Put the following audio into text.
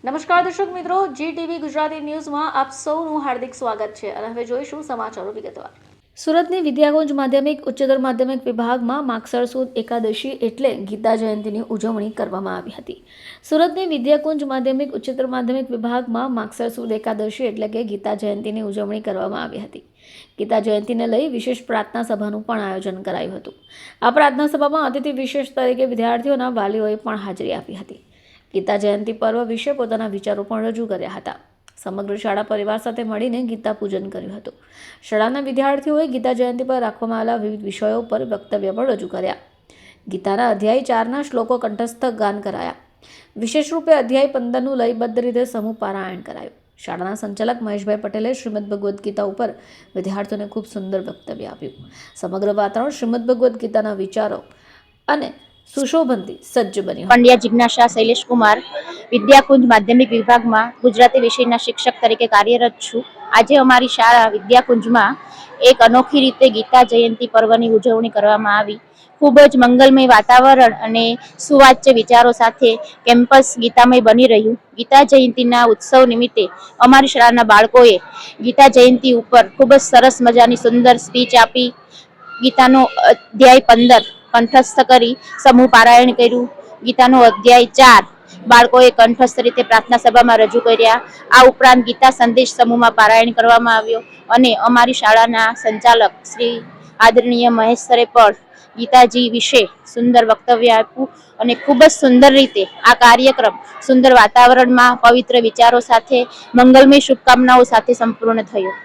નમસ્કાર દર્શક મિત્રો, GTV ગુજરાતી ન્યૂઝમાં આપ સૌનું હાર્દિક સ્વાગત છે અને હવે જોઈશું સમાચારો વિગતવાર. સુરતની વિદ્યાકુંજ માધ્યમિક ઉચ્ચતર માધ્યમિક વિભાગમાં માગસર સુદ એકાદશી એટલે ગીતા જયંતીની ઉજવણી કરવામાં આવી હતી. સુરતની વિદ્યાકુંજ માધ્યમિક ઉચ્ચતર માધ્યમિક વિભાગમાં માગસર સુદ એકાદશી એટલે કે ગીતા જયંતીની ઉજવણી કરવામાં આવી હતી. ગીતા જયંતીને લઈ વિશેષ પ્રાર્થના સભાનું પણ આયોજન કરાયું હતું. આ પ્રાર્થના સભામાં અતિથિ વિશેષ તરીકે વિદ્યાર્થીઓના વાલીઓએ પણ હાજરી આપી હતી. ગીતા જયંતી પર્વ વિશે પોતાના વિચારો પણ રજૂ કર્યા હતા. સમગ્ર શાળા પરિવાર સાથે મળીને ગીતા પૂજન કર્યું હતું. શાળાના વિદ્યાર્થીઓએ ગીતા જયંતી પર રાખવામાં આવેલા વિવિધ વિષયો પર વક્તવ્ય પણ રજૂ કર્યા. ગીતાના અધ્યાય 4ના શ્લોકો કંઠસ્થ ગાન કરાયા. વિશેષ રૂપે અધ્યાય 15નું લયબદ્ધ રીતે સમૂહ પારાયણ કરાયું. શાળાના સંચાલક મહેશભાઈ પટેલે શ્રીમદ ભગવદ્ ગીતા ઉપર વિદ્યાર્થીઓને ખૂબ સુંદર વક્તવ્ય આપ્યું. સમગ્ર વાતાવરણ શ્રીમદ ભગવદ્ ગીતાના વિચારો અને સુશોભનથી સજ્જ બન્યું. પંડ્યા જિજ્ઞાસા શૈલેષ કુમાર વિદ્યાકુંજ માધ્યમિક વિભાગમાં ગુજરાતી વિષયના શિક્ષક તરીકે કાર્યરત છું. આજે અમારી શાળા વિદ્યાકુંજમાં એક અનોખી રીતે ગીતા જયંતિ પર્વની ઉજવણી કરવામાં આવી. ખૂબ જ મંગલમય વાતાવરણ અને સુવાચ્ય વિચારો સાથે કેમ્પસ ગીતામય બની રહ્યું. ગીતા જયંતિના ઉત્સવ નિમિત્તે અમારી શાળાના બાળકોએ ગીતા જયંતિ ઉપર ખૂબ જ સરસ મજાની સુંદર સ્પીચ આપી. ગીતાનો અધ્યાય 15 કંઠસ્થ કરી સમૂહ પારાયણ કર્યું. ગીતાનો અધ્યાય 4 બાળકોએ કંઠસ્થ રીતે પ્રાર્થના સભામાં રજૂ કર્યા. આ ઉપરાંત ગીતા સંદેશ સમૂહમાં પારાયણ કરવામાં આવ્યો અને અમારી શાળાના સંચાલક શ્રી આદરણીય મહેશ સરે પણ ગીતાજી વિશે સુંદર વક્તવ્ય આપ્યું અને ખૂબ જ સુંદર રીતે આ કાર્યક્રમ સુંદર વાતાવરણમાં પવિત્ર વિચારો સાથે મંગલમય શુભકામનાઓ સાથે સંપૂર્ણ થયો.